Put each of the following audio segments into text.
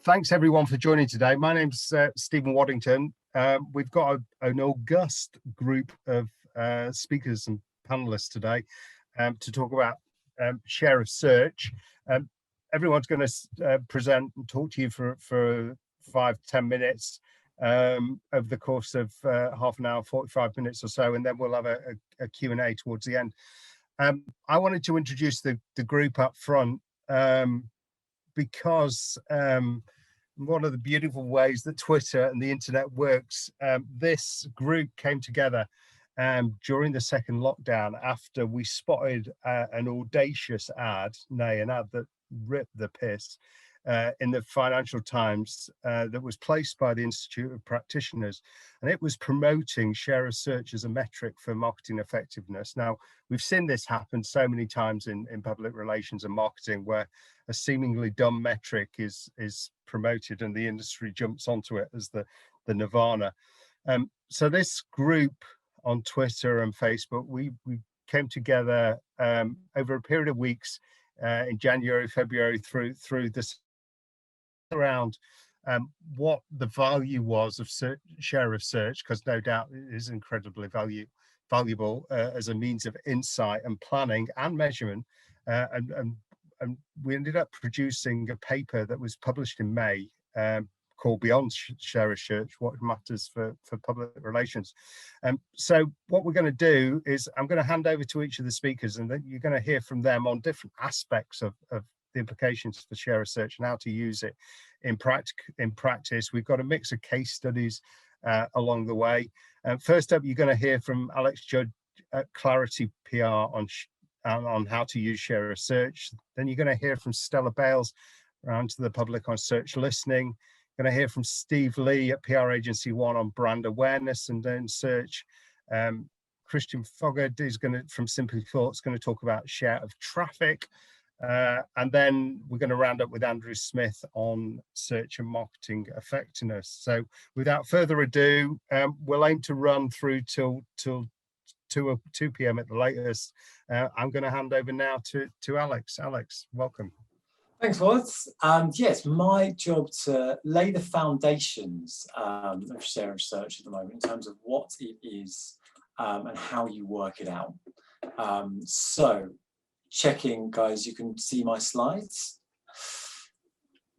Thanks everyone for joining today. My name's Stephen Waddington. We've got an august group of speakers and panelists today to talk about share of search. Everyone's going to present and talk to you for 5-10 minutes over the course of half an hour, 45 minutes or so, and then we'll have a Q&A towards the end. I wanted to introduce the group up front because one of the beautiful ways that Twitter and the internet works, this group came together during the second lockdown after we spotted an audacious ad, an ad that ripped the piss, in the Financial Times that was placed by the Institute of Practitioners, and it was promoting share of search as a metric for marketing effectiveness. Now, we've seen this happen so many times in public relations and marketing, where a seemingly dumb metric is promoted and the industry jumps onto it as the nirvana. So this group on Twitter and Facebook, we came together over a period of weeks in January, February through this around what the value was of share of search, because no doubt it is incredibly valuable as a means of insight and planning and measurement, and we ended up producing a paper that was published in May called Beyond Share of Search, What Matters for Public Relations. So what we're going to do is I'm going to hand over to each of the speakers, and then you're going to hear from them on different aspects of the implications for share of search and how to use it in practice. We've got a mix of case studies along the way. First up, you're going to hear from Judd at Clarity PR on how to use share of search. Then you're going to hear from Stella Bayles around to the public on search listening. You're going to hear from Leigh at PR Agency One on brand awareness and then search. Kristian is from Simply Thoughts going to talk about share of traffic. And then we're going to round up with Andrew Smith on search and marketing effectiveness. So without further ado, we'll aim to run through till 2 p.m. at the latest. I'm going to hand over now to Alex. Alex, welcome. Thanks, Wadds. Yes, my job to lay the foundations of share of search at the moment in terms of what it is and how you work it out. So checking, guys, you can see my slides.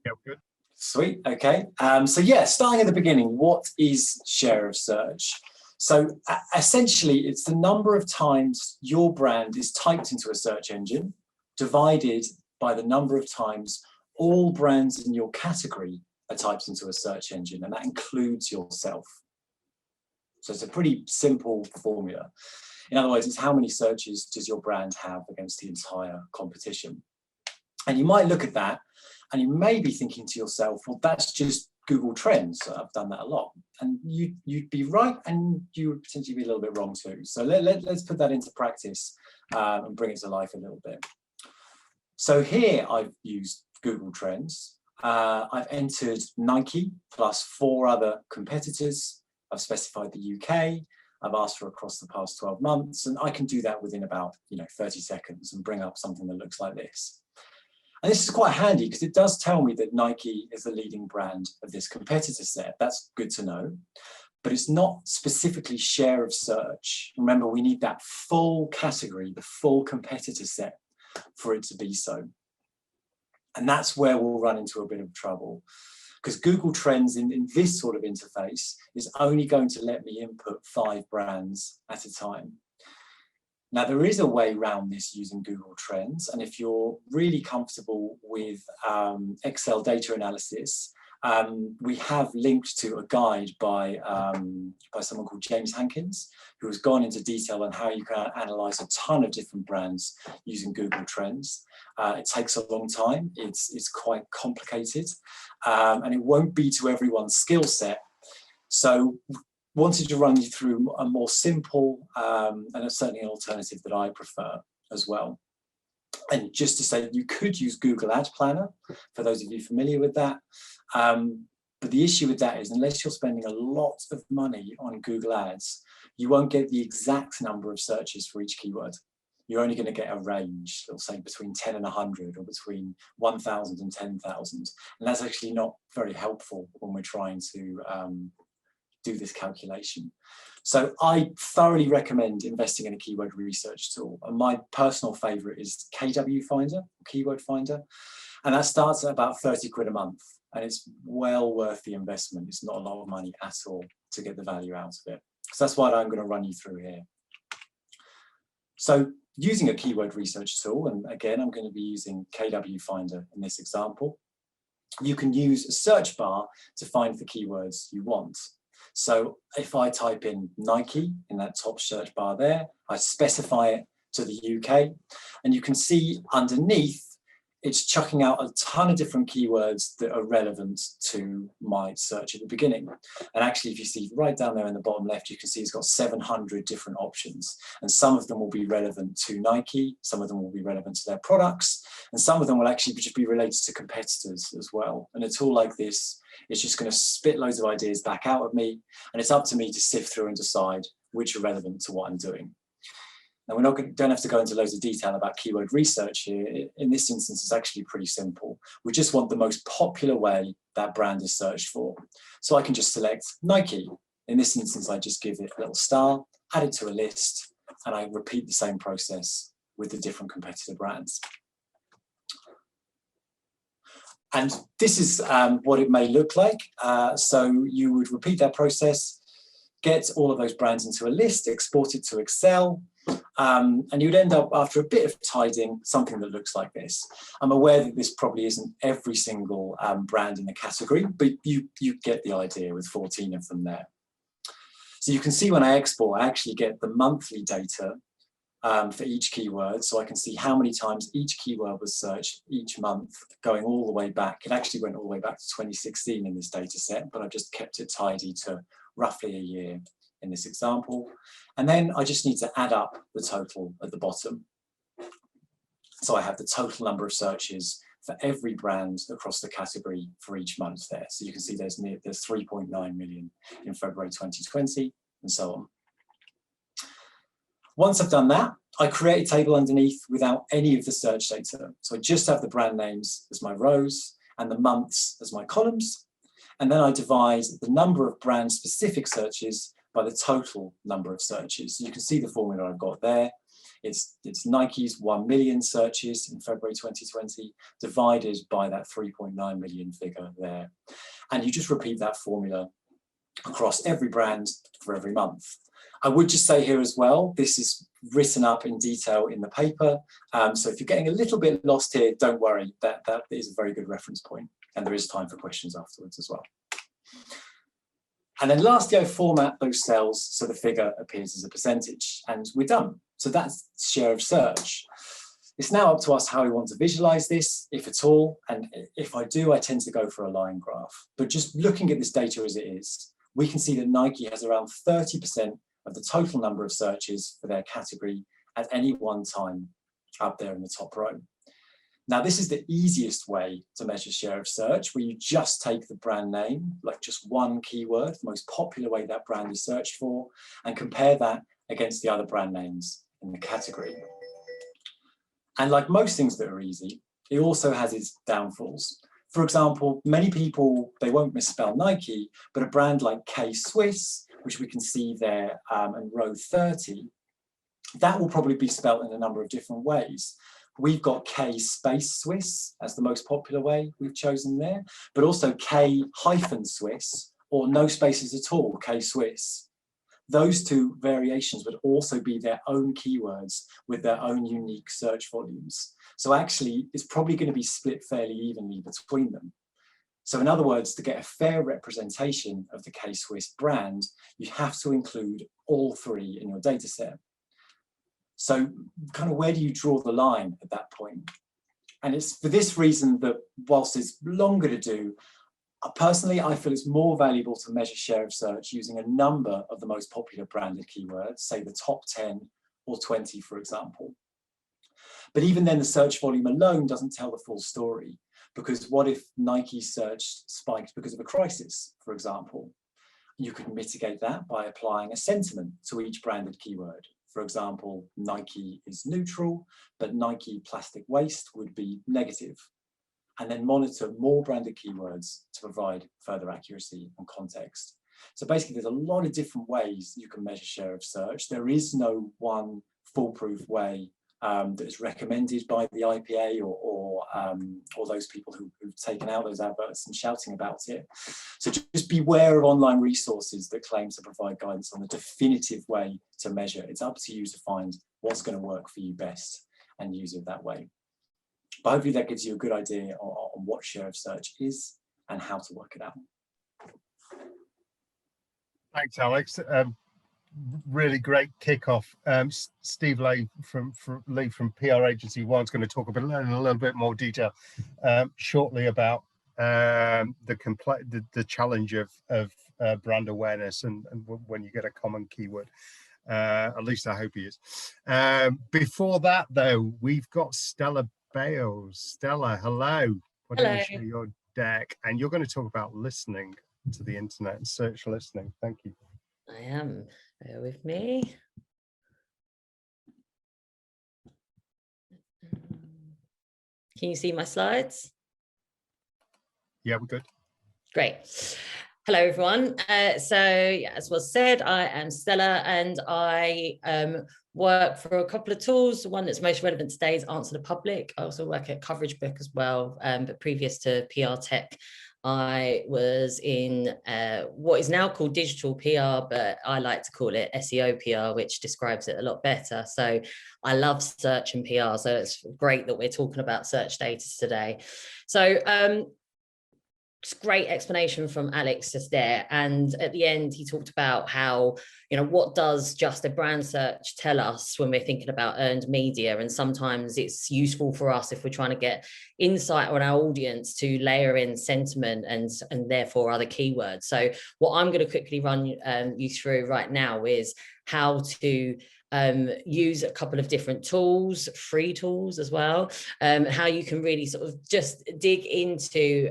Yeah, good. Sweet, okay. So yeah, starting at the beginning, what is share of search? So essentially, it's the number of times your brand is typed into a search engine divided by the number of times all brands in your category are typed into a search engine, and that includes yourself. So it's a pretty simple formula. In other words, it's how many searches does your brand have against the entire competition? And you might look at that and you may be thinking to yourself, well, that's just Google Trends. I've done that a lot. And you'd be right, and you would potentially be a little bit wrong too. So let's put that into practice and bring it to life a little bit. So here I've used Google Trends. I've entered Nike plus 4 other competitors. I've specified the UK. I've asked for across the past 12 months, and I can do that within about 30 seconds and bring up something that looks like this. And this is quite handy because it does tell me that Nike is the leading brand of this competitor set. That's good to know, but it's not specifically share of search. Remember, we need that full category, the full competitor set for it to be so. And that's where we'll run into a bit of trouble, because Google Trends in this sort of interface is only going to let me input 5 brands at a time. Now, there is a way around this using Google Trends, and if you're really comfortable with Excel data analysis, we have linked to a guide by someone called James Hankins, who has gone into detail on how you can analyze a ton of different brands using Google Trends. It takes a long time, it's quite complicated, and it won't be to everyone's skill set. So wanted to run you through a more simple and certainly an alternative that I prefer as well. And just to say, you could use Google Ad Planner, for those of you familiar with that. But the issue with that is, unless you're spending a lot of money on Google Ads, you won't get the exact number of searches for each keyword. you're only going to get a range, it'll say between 10 and 100 or between 1,000 and 10,000. And that's actually not very helpful when we're trying to do this calculation. So I thoroughly recommend investing in a keyword research tool. And my personal favorite is KW Finder, Keyword Finder. And that starts at about 30 quid a month. And it's well worth the investment. It's not a lot of money at all to get the value out of it. So that's what I'm going to run you through here. So using a keyword research tool, and again, I'm going to be using KW Finder in this example, you can use a search bar to find the keywords you want. So if I type in Nike in that top search bar there, I specify it to the UK, and you can see underneath it's chucking out a ton of different keywords that are relevant to my search at the beginning. And actually, if you see right down there in the bottom left, you can see it's got 700 different options. And some of them will be relevant to Nike, some of them will be relevant to their products, and some of them will actually just be related to competitors as well. And a tool like this is just going to spit loads of ideas back out at me, and it's up to me to sift through and decide which are relevant to what I'm doing. Now, don't have to go into loads of detail about keyword research here. In this instance, it's actually pretty simple. We just want the most popular way that brand is searched for. So I can just select Nike. In this instance, I just give it a little star, add it to a list, and I repeat the same process with the different competitor brands. And this is what it may look like. So you would repeat that process, get all of those brands into a list, export it to Excel, and you'd end up, after a bit of tidying, something that looks like this. I'm aware that this probably isn't every single brand in the category, but you get the idea with 14 of them there. So you can see when I export, I actually get the monthly data for each keyword, so I can see how many times each keyword was searched each month, going all the way back. It actually went all the way back to 2016 in this data set, but I've just kept it tidy to roughly a year in this example. And then I just need to add up the total at the bottom. So I have the total number of searches for every brand across the category for each month there. So you can see there's 3.9 million in February 2020 and so on. Once I've done that, I create a table underneath without any of the search data. So I just have the brand names as my rows and the months as my columns. And then I divide the number of brand specific searches by the total number of searches. You can see the formula I've got there. It's Nike's 1 million searches in February 2020 divided by that 3.9 million figure there. And you just repeat that formula across every brand for every month. I would just say here as well, this is written up in detail in the paper. So if you're getting a little bit lost here, don't worry, that is a very good reference point. And there is time for questions afterwards as well. And then lastly, I format those cells so the figure appears as a percentage, and we're done. So that's share of search. It's now up to us how we want to visualize this, if at all. And if I do, I tend to go for a line graph. But just looking at this data as it is, we can see that Nike has around 30% of the total number of searches for their category at any one time up there in the top row. Now, this is the easiest way to measure share of search, where you just take the brand name, like just one keyword, the most popular way that brand is searched for, and compare that against the other brand names in the category. And like most things that are easy, it also has its downfalls. For example, many people, they won't misspell Nike, but a brand like K-Swiss, which we can see there in row 30, that will probably be spelt in a number of different ways. We've got K-Swiss as the most popular way we've chosen there, but also K-Swiss, or no spaces at all, K-Swiss. Those two variations would also be their own keywords with their own unique search volumes. So actually, it's probably going to be split fairly evenly between them. So in other words, to get a fair representation of the K-Swiss brand, you have to include all three in your data set. So kind of where do you draw the line at that point? And it's for this reason that whilst it's longer to do, personally, I feel it's more valuable to measure share of search using a number of the most popular branded keywords, say the top 10 or 20, for example. But even then, the search volume alone doesn't tell the full story, because what if Nike search spiked because of a crisis, for example? You could mitigate that by applying a sentiment to each branded keyword. For example, Nike is neutral, but Nike plastic waste would be negative. And then monitor more branded keywords to provide further accuracy and context. So basically, there's a lot of different ways you can measure share of search. There is no one foolproof way that is recommended by the IPA or those people who've taken out those adverts and shouting about it. So just beware of online resources that claim to provide guidance on the definitive way to measure. It's up to you to find what's going to work for you best and use it that way. But hopefully that gives you a good idea on what share of search is and how to work it out. Thanks, Alex. Really great kickoff. Steve Leigh from PR Agency One's going to talk in a little bit more detail shortly about the challenge of brand awareness and when you get a common keyword. At least I hope he is. Before that, though, we've got Stella Bayles. Stella, hello. Why don't you share your deck? And you're going to talk about listening to the internet and search listening. Thank you. I am. Bear with me. Can you see my slides? Yeah, we're good. Great. Hello, everyone. So, yeah, as was said, I am Stella, and I work for a couple of tools. The one that's most relevant today is AnswerThePublic. I also work at Coverage Book as well, but previous to PR Tech, I was in what is now called digital PR, but I like to call it SEO PR, which describes it a lot better. So I love search and PR. So it's great that we're talking about search data today. So it's great explanation from Alex just there. And at the end, he talked about how, you know, what does just a brand search tell us when we're thinking about earned media? And sometimes it's useful for us if we're trying to get insight on our audience to layer in sentiment and therefore other keywords. So what I'm going to quickly run you through right now is how to use a couple of different tools, free tools as well, how you can really sort of just dig into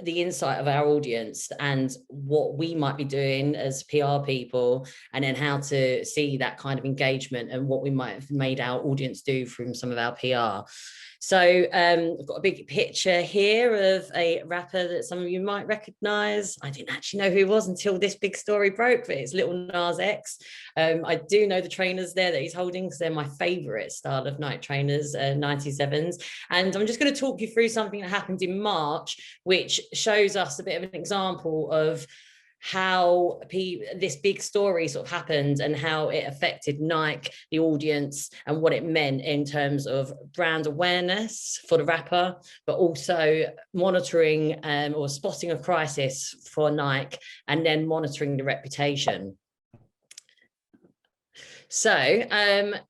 the insight of our audience and what we might be doing as PR people, and then how to see that kind of engagement and what we might have made our audience do from some of our PR. So I've got a big picture here of a rapper that some of you might recognize. I didn't actually know who he was until this big story broke, but it's Lil Nas X. I do know the trainers there that he's holding because they're my favorite style of Nike trainers, 97s. And I'm just going to talk you through something that happened in March, which shows us a bit of an example of how this big story sort of happened and how it affected Nike, the audience, and what it meant in terms of brand awareness for the rapper, but also monitoring or spotting a crisis for Nike, and then monitoring the reputation. So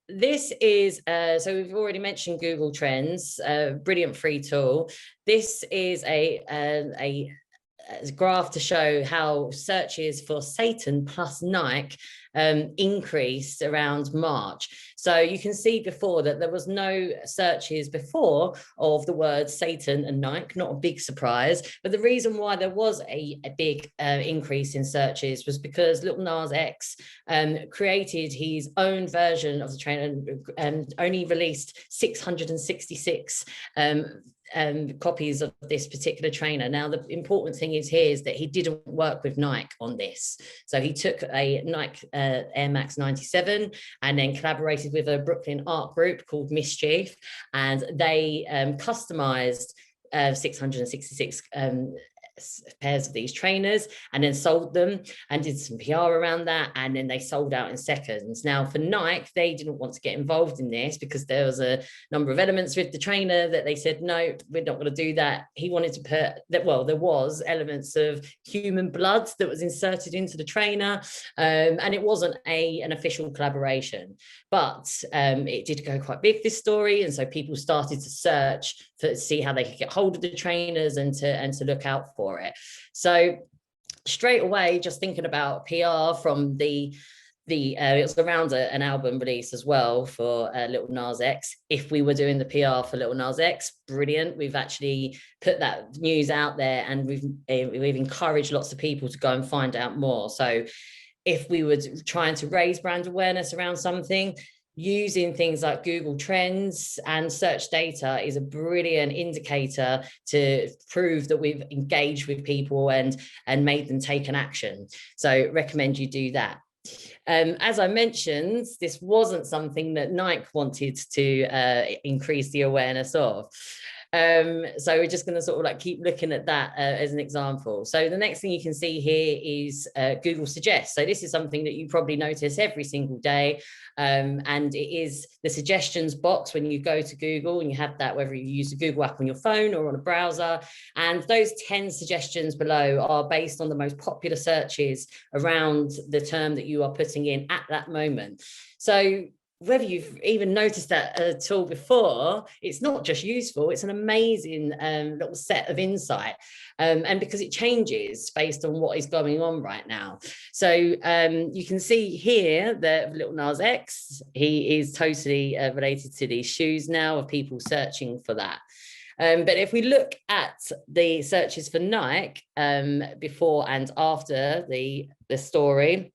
this is, so we've already mentioned Google Trends, brilliant free tool. This is a graph to show how searches for Satan plus Nike increased around March. So you can see before that there was no searches before of the words Satan and Nike, not a big surprise. But the reason why there was a big increase in searches was because Lil Nas X created his own version of the trainer and only released 666 copies of this particular trainer. Now, the important thing is here is that he didn't work with Nike on this. So he took a Nike Air Max 97 and then collaborated with a Brooklyn art group called Mischief, and they customized 666 pairs of these trainers and then sold them and did some PR around that, and then they sold out in seconds. Now for Nike, they didn't want to get involved in this because there was a number of elements with the trainer that they said, no, we're not going to do that. He wanted to put that, well, there was elements of human blood that was inserted into the trainer, and it wasn't an official collaboration, but it did go quite big, this story, and so people started to search to see how they could get hold of the trainers and to look out for it. So straight away, just thinking about PR from it was around an album release as well for Lil Nas X. If we were doing the PR for Lil Nas X, brilliant. We've actually put that news out there, and we've encouraged lots of people to go and find out more. So if we were trying to raise brand awareness around something, using things like Google Trends and search data is a brilliant indicator to prove that we've engaged with people and made them take an action. So recommend you do that. As I mentioned, this wasn't something that Nike wanted to increase the awareness of. So we're just going to sort of like keep looking at that as an example. So the next thing you can see here is Google Suggest. So this is something that you probably notice every single day. And it is the suggestions box when you go to Google, and you have that whether you use the Google app on your phone or on a browser. And those 10 suggestions below are based on the most popular searches around the term that you are putting in at that moment. So whether you've even noticed that at all before, it's not just useful, it's an amazing little set of insight. And because it changes based on what is going on right now. So you can see here that Little Nas X, he is totally related to these shoes now, of people searching for that. But if we look at the searches for Nike before and after the story,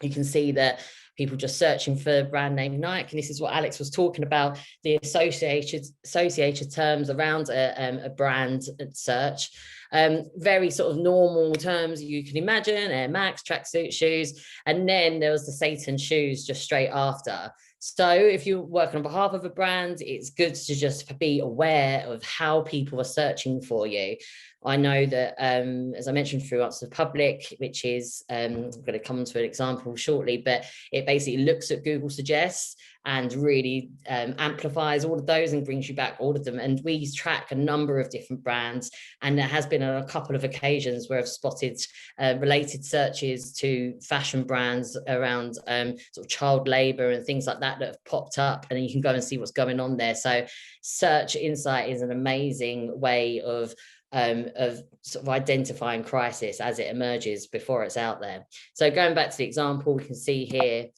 you can see that people just searching for brand name Nike. And this is what Alex was talking about, the associated terms around a brand search. Very sort of normal terms you can imagine, Air Max, tracksuit shoes. And then there was the Satan shoes just straight after. So if you're working on behalf of a brand, it's good to just be aware of how people are searching for you. I know that, as I mentioned, through AnswerThePublic, which is, I'm going to come to an example shortly, but it basically looks at Google Suggests and really amplifies all of those and brings you back all of them. And we track a number of different brands, and there has been on a couple of occasions where I've spotted related searches to fashion brands around sort of child labor and things like that have popped up, and you can go and see what's going on there. So Search Insight is an amazing way of sort of identifying crisis as it emerges before it's out there. So going back to the example, we can see here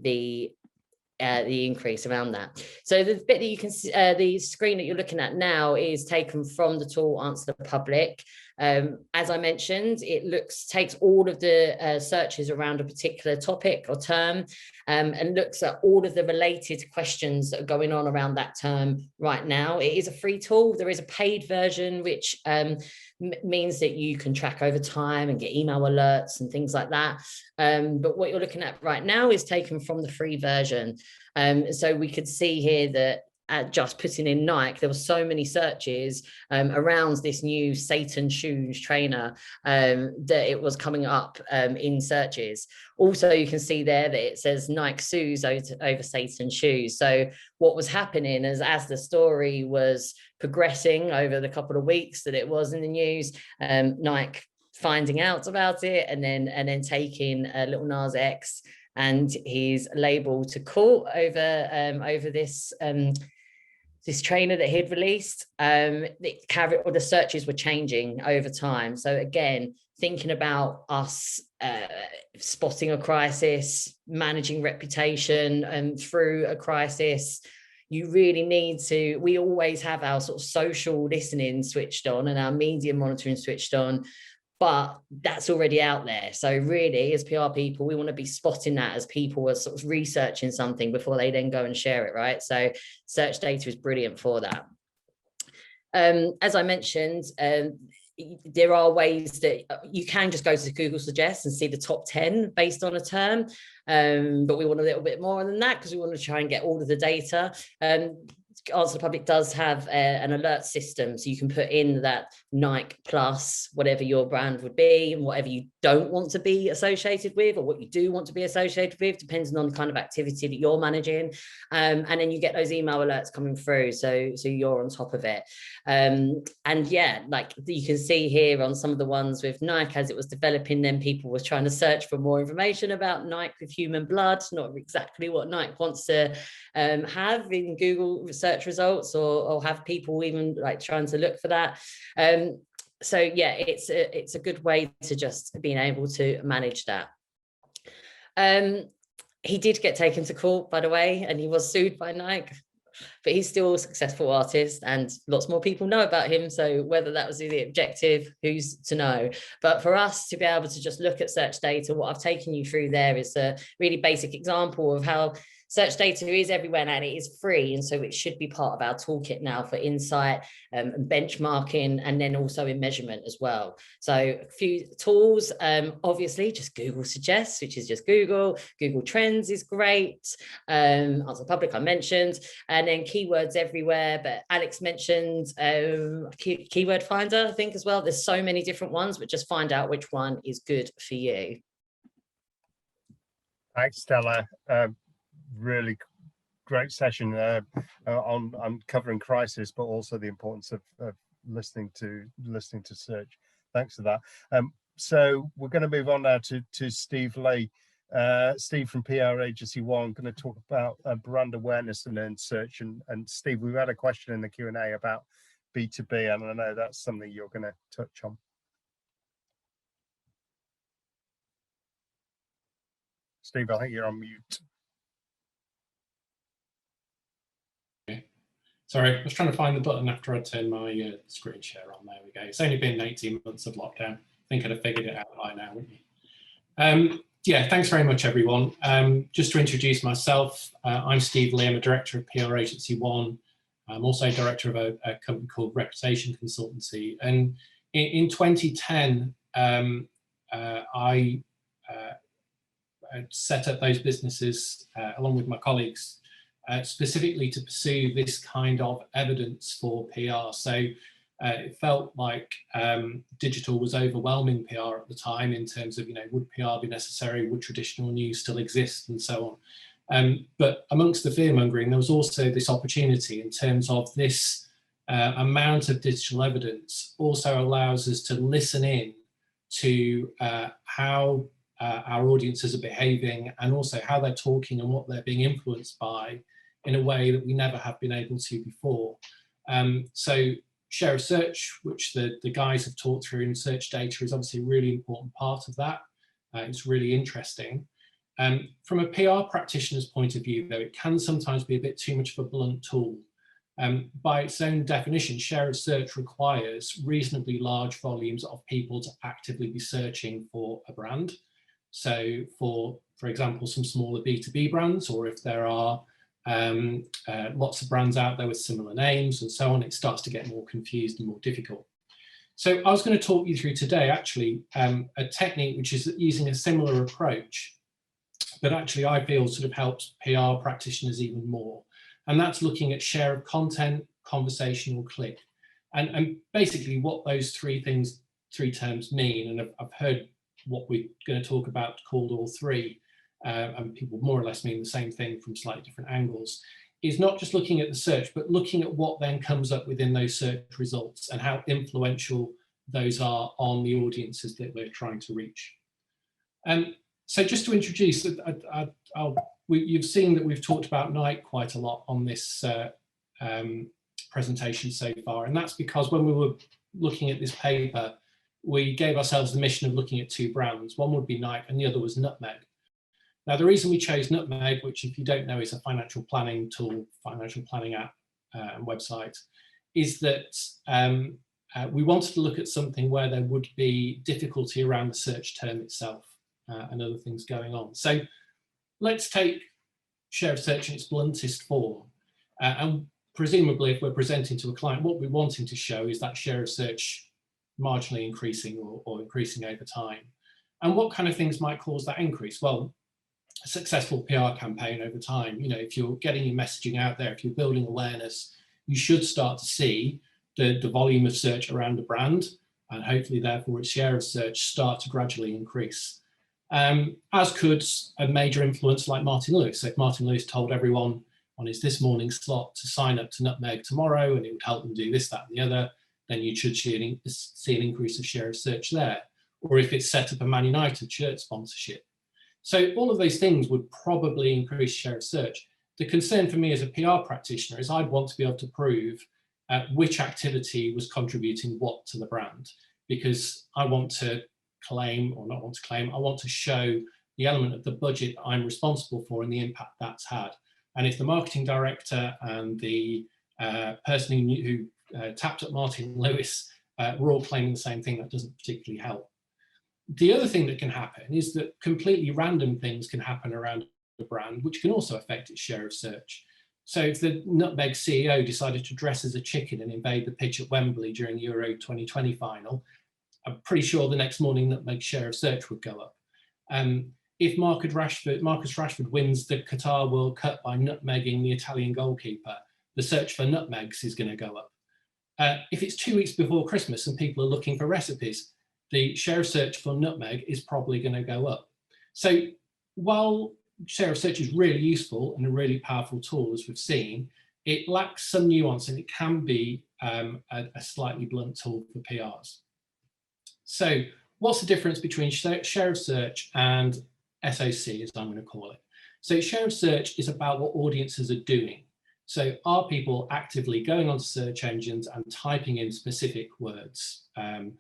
the increase around that. So the bit that you can see, the screen that you're looking at now is taken from the tool AnswerThePublic. As I mentioned, it takes all of the searches around a particular topic or term and looks at all of the related questions that are going on around that term right now. It is a free tool. There is a paid version, which means that you can track over time and get email alerts and things like that. But what you're looking at right now is taken from the free version. So we could see here that just putting in Nike, there were so many searches around this new Satan shoes trainer that it was coming up in searches. Also, you can see there that it says Nike sues over Satan shoes. So what was happening is, as the story was progressing over the couple of weeks that it was in the news, Nike finding out about it and then taking Little Nas X and his label to court over this this trainer that he'd released. The searches were changing over time. So again, thinking about us spotting a crisis, managing reputation through a crisis, you really need to, we always have our sort of social listening switched on and our media monitoring switched on, but that's already out there. So really, as PR people, we want to be spotting that as people are sort of researching something before they then go and share it, right? So search data is brilliant for that. As I mentioned, there are ways that you can just go to Google Suggest and see the top 10 based on a term, but we want a little bit more than that because we want to try and get all of the data. AnswerThePublic does have an alert system, so you can put in that Nike plus whatever your brand would be and whatever you don't want to be associated with or what you do want to be associated with, depending on the kind of activity that you're managing, and then you get those email alerts coming through, so you're on top of it. And yeah, like you can see here on some of the ones with Nike as it was developing, then people were trying to search for more information about Nike with human blood, not exactly what Nike wants to have in Google search results, or have people even like trying to look for that. So yeah, it's a good way to just being able to manage that. He did get taken to court, by the way, and he was sued by Nike. but he's still a successful artist and lots more people know about him. So whether that was the objective, who's to know? But for us to be able to just look at search data, what I've taken you through there is a really basic example of how search data is everywhere and it is free, and so it should be part of our toolkit now for insight and benchmarking, and then also in measurement as well. So a few tools, obviously just Google Suggests, which is just Google Trends is great, AnswerThePublic I mentioned, and then keywords everywhere, but Alex mentioned keyword finder I think as well. There's so many different ones, but just find out which one is good for you. Thanks, Stella. Really great session on covering crisis, but also the importance of listening to search. Thanks for that. So we're going to move on now to Steve Leigh. Steve from PR Agency One, going to talk about brand awareness and earned search. And Steve, we've had a question in the Q&A about B2B, and I know that's something you're going to touch on. Steve, I think you're on mute. Sorry, I was trying to find the button after I turned my screen share on. There we go. It's only been 18 months of lockdown. I think I'd have figured it out by now, wouldn't you? Yeah, thanks very much, everyone. Just to introduce myself, I'm Steve Leigh. I'm a director of PR Agency One. I'm also director of a company called Reputation Consultancy. And in 2010, I set up those businesses along with my colleagues, specifically to pursue this kind of evidence for PR. So it felt like digital was overwhelming PR at the time in terms of, would PR be necessary? Would traditional news still exist? And so on. But amongst the fear mongering, there was also this opportunity in terms of this amount of digital evidence also allows us to listen in to how our audiences are behaving, and also how they're talking and what they're being influenced by in a way that we never have been able to before. So share of search, which the guys have talked through in search data, is obviously a really important part of that. It's really interesting. From a PR practitioner's point of view, though, it can sometimes be a bit too much of a blunt tool. By its own definition, share of search requires reasonably large volumes of people to actively be searching for a brand. So for example, some smaller B2B brands, or if there are lots of brands out there with similar names and so on, it starts to get more confused and more difficult. So I was going to talk you through today actually a technique which is using a similar approach, but actually I feel sort of helps PR practitioners even more. And that's looking at share of content, conversational, click. And basically what those three terms mean, and I've heard what we're going to talk about called all three, and people more or less mean the same thing from slightly different angles, is not just looking at the search, but looking at what then comes up within those search results and how influential those are on the audiences that we're trying to reach. So just to introduce, you've seen that we've talked about Nike quite a lot on this presentation so far, and that's because when we were looking at this paper, we gave ourselves the mission of looking at two brands. One would be Nike and the other was Nutmeg. Now, the reason we chose Nutmeg, which if you don't know is a financial planning tool, financial planning app and website, is that we wanted to look at something where there would be difficulty around the search term itself and other things going on. So let's take share of search in its bluntest form. And presumably, if we're presenting to a client, what we're wanting to show is that share of search marginally increasing or increasing over time. And what kind of things might cause that increase? Well, a successful PR campaign over time, if you're getting your messaging out there, if you're building awareness, you should start to see the volume of search around a brand, and hopefully therefore its share of search start to gradually increase. As could a major influencer like Martin Lewis. So if Martin Lewis told everyone on his This Morning slot to sign up to Nutmeg tomorrow and it would help them do this, that and the other, then you should see an increase of share of search there. Or if it's set up a Man United shirt sponsorship. So all of those things would probably increase share of search. The concern for me as a PR practitioner is I'd want to be able to prove which activity was contributing what to the brand, because I want to claim, or not want to claim, I want to show the element of the budget I'm responsible for and the impact that's had. And if the marketing director and the person who tapped at Martin Lewis were all claiming the same thing, that doesn't particularly help. The other thing that can happen is that completely random things can happen around a brand, which can also affect its share of search. So if the Nutmeg CEO decided to dress as a chicken and invade the pitch at Wembley during Euro 2020 final, I'm pretty sure the next morning Nutmeg's share of search would go up. If Marcus Rashford wins the Qatar World Cup by nutmegging the Italian goalkeeper, the search for nutmegs is going to go up. If it's 2 weeks before Christmas and people are looking for recipes, the share of search for nutmeg is probably going to go up. So while share of search is really useful and a really powerful tool, as we've seen, it lacks some nuance and it can be a slightly blunt tool for PRs. So what's the difference between share of search and SOC, as I'm going to call it? So share of search is about what audiences are doing. So are people actively going onto search engines and typing in specific words? And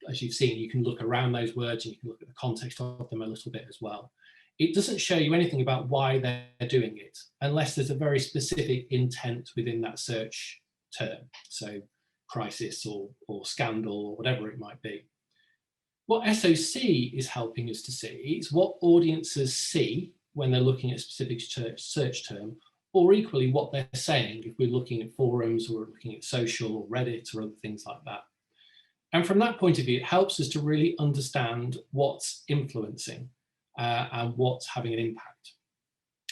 as you've seen, you can look around those words and you can look at the context of them a little bit as well. It doesn't show you anything about why they're doing it, unless there's a very specific intent within that search term. So crisis or scandal or whatever it might be. What SOC is helping us to see is what audiences see when they're looking at a specific search term, or equally what they're saying if we're looking at forums or looking at social or Reddit or other things like that. And from that point of view, it helps us to really understand what's influencing and what's having an impact.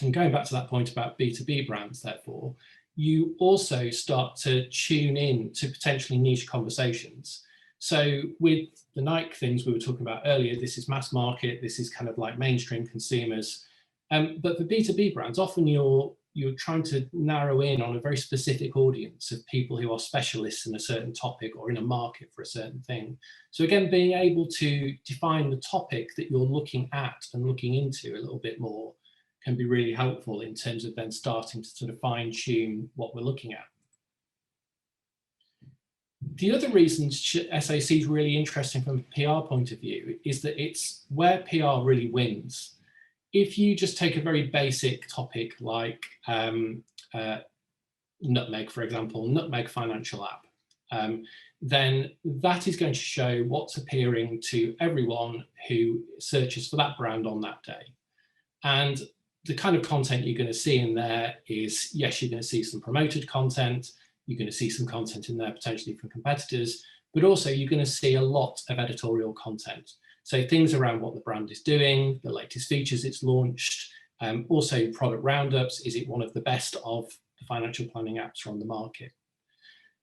And going back to that point about B2B brands, therefore, you also start to tune in to potentially niche conversations. So with the Nike things we were talking about earlier, this is mass market, this is kind of like mainstream consumers. But for B2B brands, often you're trying to narrow in on a very specific audience of people who are specialists in a certain topic or in a market for a certain thing. So again, being able to define the topic that you're looking at and looking into a little bit more can be really helpful in terms of then starting to sort of fine tune what we're looking at. The other reason SOC is really interesting from a PR point of view is that it's where PR really wins. If you just take a very basic topic like Nutmeg, for example, Nutmeg financial app, then that is going to show what's appearing to everyone who searches for that brand on that day. And the kind of content you're going to see in there is, yes, you're going to see some promoted content, you're going to see some content in there potentially from competitors, but also you're going to see a lot of editorial content. So things around what the brand is doing, the latest features it's launched, also product roundups. Is it one of the best of the financial planning apps on the market?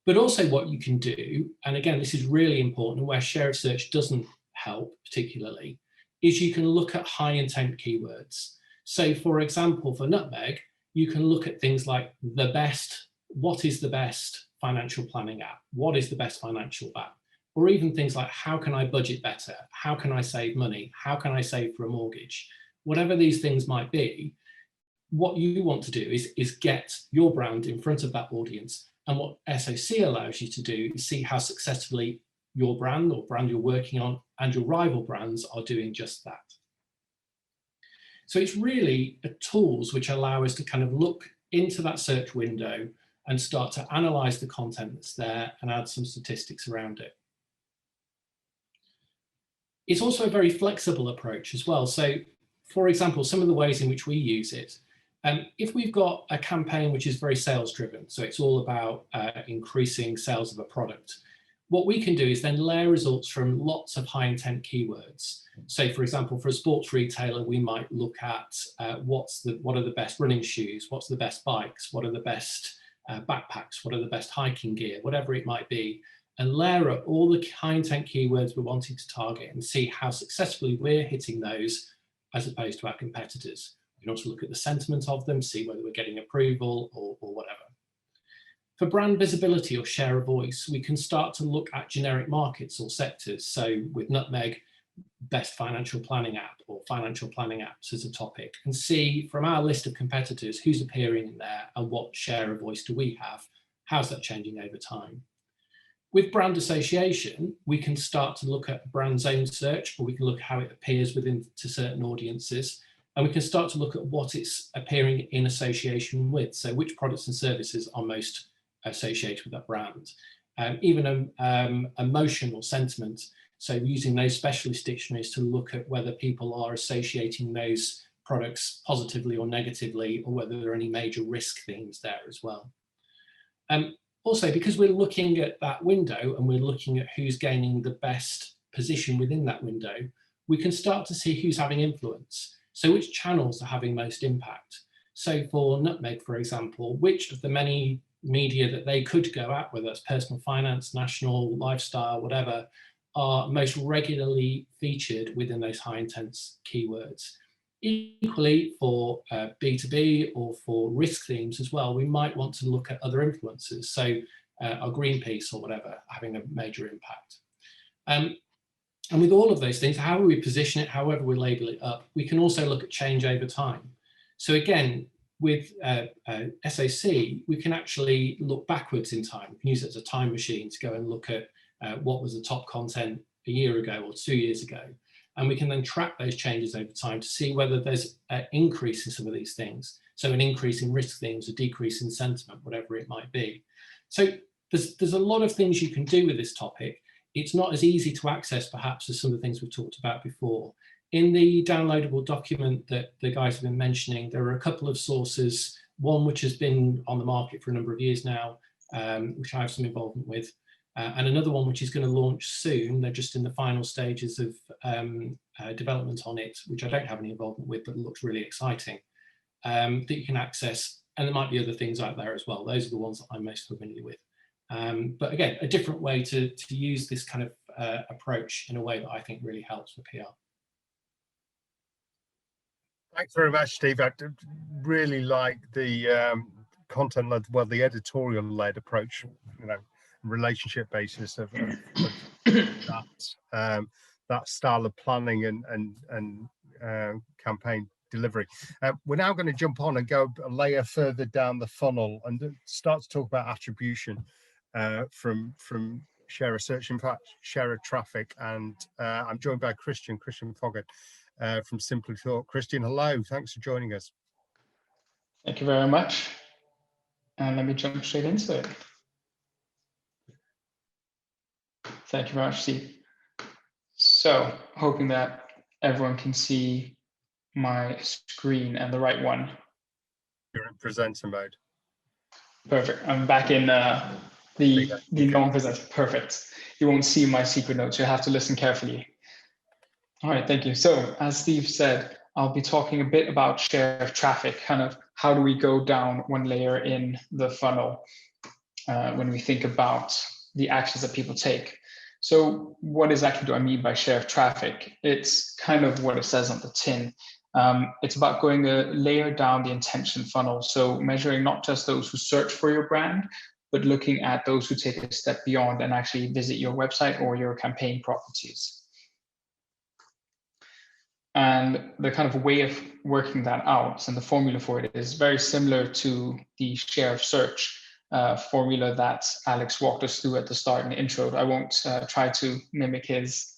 But also what you can do, and again, this is really important where share of search doesn't help particularly, is you can look at high intent keywords. So for example, for Nutmeg, you can look at things like the best, what is the best financial planning app? What is the best financial app? Or even things like, how can I budget better? How can I save money? How can I save for a mortgage? Whatever these things might be, what you want to do is get your brand in front of that audience. And what SOC allows you to do is see how successfully your brand or brand you're working on and your rival brands are doing just that. So it's really tools which allow us to kind of look into that search window and start to analyze the content that's there and add some statistics around it. It's also a very flexible approach as well. So for example, some of the ways in which we use it, if we've got a campaign which is very sales driven, so it's all about increasing sales of a product, what we can do is then layer results from lots of high intent keywords. So for example, for a sports retailer, we might look at what are the best running shoes, what's the best bikes, what are the best backpacks, what are the best hiking gear, whatever it might be, and layer up all the high intent keywords we're wanting to target and see how successfully we're hitting those as opposed to our competitors. We can also look at the sentiment of them, see whether we're getting approval or whatever. For brand visibility or share of voice, we can start to look at generic markets or sectors. So with Nutmeg, best financial planning app or financial planning apps as a topic, and see from our list of competitors who's appearing in there and what share of voice do we have, how's that changing over time. With brand association, we can start to look at brand zone search, or we can look how it appears within to certain audiences. And we can start to look at what it's appearing in association with. So which products and services are most associated with that brand. Even emotion or sentiment. So using those specialist dictionaries to look at whether people are associating those products positively or negatively, or whether there are any major risk themes there as well. Also, because we're looking at that window and we're looking at who's gaining the best position within that window, we can start to see who's having influence. So which channels are having most impact? So for Nutmeg, for example, which of the many media that they could go at, whether it's personal finance, national, lifestyle, whatever, are most regularly featured within those high intense keywords. Equally, for B2B or for risk themes as well, we might want to look at other influencers. So our Greenpeace or whatever having a major impact. And with all of those things, however we position it, however we label it up, we can also look at change over time. So again, with SAC, we can actually look backwards in time. We can use it as a time machine to go and look at what was the top content a year ago or 2 years ago. And we can then track those changes over time to see whether there's an increase in some of these things. So an increase in risk themes, a decrease in sentiment, whatever it might be. So there's a lot of things you can do with this topic. It's not as easy to access perhaps as some of the things we've talked about before. In the downloadable document that the guys have been mentioning, there are a couple of sources, one which has been on the market for a number of years now, which I have some involvement with, and another one which is going to launch soon. They're just in the final stages of development on it, which I don't have any involvement with, but it looks really exciting, that you can access. And there might be other things out there as well. Those are the ones that I'm most familiar with. But again, a different way to use this kind of approach in a way that I think really helps with PR. Thanks very much, Steve. I really like the content-led, well, the editorial-led approach, you know, relationship basis of that style of planning and campaign delivery. We're now going to jump on and go a layer further down the funnel and start to talk about attribution from share of search, in fact, share of traffic. And I'm joined by Kristian Foggett from Simply Thought. Kristian, hello, thanks for joining us. Thank you very much. And let me jump straight into it. Thank you very much, Steve. So, hoping that everyone can see my screen and the right one. You're in presenter mode. Perfect. I'm back in the non-presenter. Perfect. You won't see my secret notes. You have to listen carefully. All right, thank you. So, as Steve said, I'll be talking a bit about share of traffic, kind of how do we go down one layer in the funnel when we think about the actions that people take. So what exactly do I mean by share of traffic? It's kind of what it says on the tin. It's about going a layer down the intention funnel. So measuring not just those who search for your brand, but looking at those who take a step beyond and actually visit your website or your campaign properties. And the kind of way of working that out and the formula for it is very similar to the share of search formula that Alex walked us through at the start in the intro. I won't try to mimic his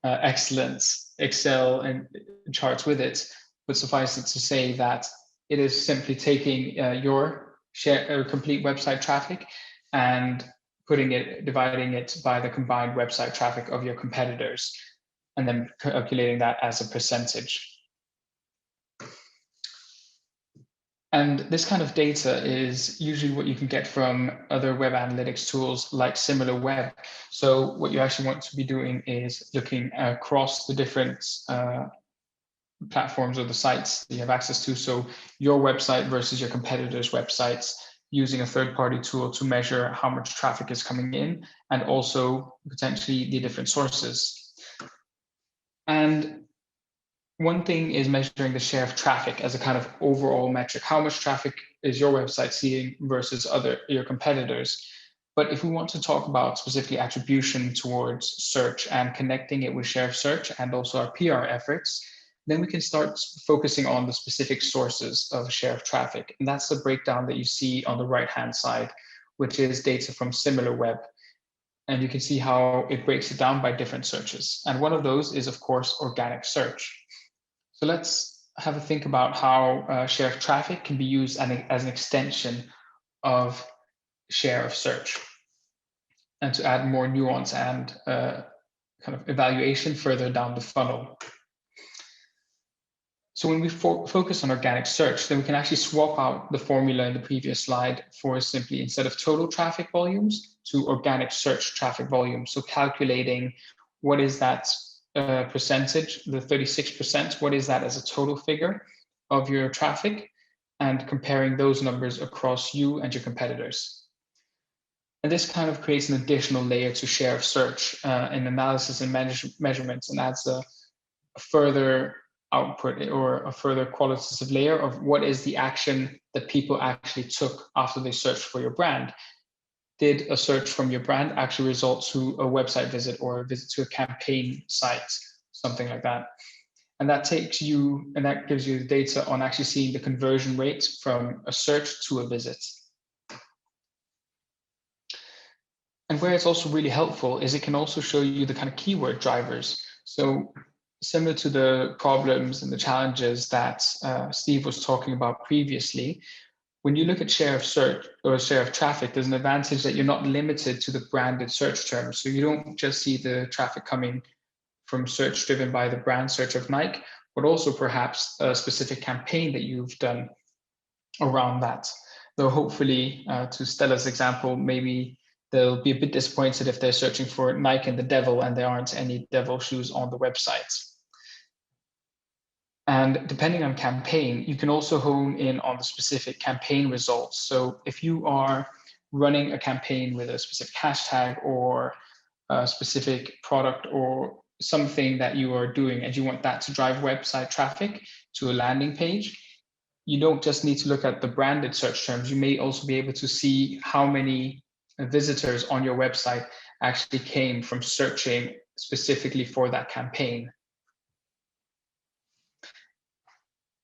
excellent Excel and charts with it, but suffice it to say that it is simply taking your complete website traffic and dividing it by the combined website traffic of your competitors, and then calculating that as a percentage. And this kind of data is usually what you can get from other web analytics tools like SimilarWeb. So what you actually want to be doing is looking across the different platforms or the sites that you have access to. So your website versus your competitors' websites, using a third-party tool to measure how much traffic is coming in and also potentially the different sources. And one thing is measuring the share of traffic as a kind of overall metric. How much traffic is your website seeing versus your competitors? But if we want to talk about specifically attribution towards search and connecting it with share of search and also our PR efforts, then we can start focusing on the specific sources of share of traffic. And that's the breakdown that you see on the right-hand side, which is data from SimilarWeb. And you can see how it breaks it down by different searches. And one of those is, of course, organic search. So let's have a think about how share of traffic can be used as an extension of share of search, and to add more nuance and kind of evaluation further down the funnel. So when we focus on organic search, then we can actually swap out the formula in the previous slide for simply, instead of total traffic volumes, to organic search traffic volume. So calculating what is that percentage, the 36%, what is that as a total figure of your traffic, and comparing those numbers across you and your competitors. And this kind of creates an additional layer to share of search in analysis and measurements, and adds a further output or a further qualitative layer of what is the action that people actually took after they searched for your brand. Did a search from your brand actually result to a website visit or a visit to a campaign site, something like that? And that takes you, and that gives you the data on actually seeing the conversion rate from a search to a visit. And where it's also really helpful is it can also show you the kind of keyword drivers. So similar to the problems and the challenges that Steve was talking about previously, when you look at share of search or share of traffic, there's an advantage that you're not limited to the branded search terms. So you don't just see the traffic coming from search driven by the brand search of Nike, but also perhaps a specific campaign that you've done around that. Though hopefully, to Stella's example, maybe they'll be a bit disappointed if they're searching for Nike and the devil and there aren't any devil shoes on the website. And depending on campaign, you can also hone in on the specific campaign results. So if you are running a campaign with a specific hashtag or a specific product or something that you are doing and you want that to drive website traffic to a landing page, you don't just need to look at the branded search terms. You may also be able to see how many visitors on your website actually came from searching specifically for that campaign.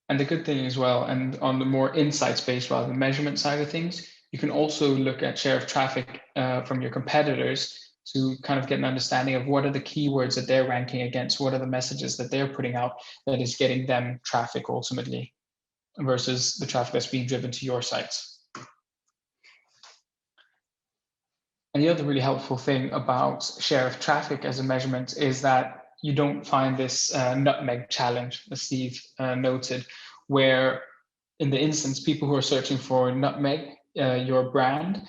And the good thing as well, and on the more insights-based rather than measurement side of things, you can also look at share of traffic from your competitors to kind of get an understanding of what are the keywords that they're ranking against, what are the messages that they're putting out that is getting them traffic ultimately, versus the traffic that's being driven to your sites. And the other really helpful thing about share of traffic as a measurement is that you don't find this nutmeg challenge, as Steve noted, where in the instance, people who are searching for nutmeg, your brand,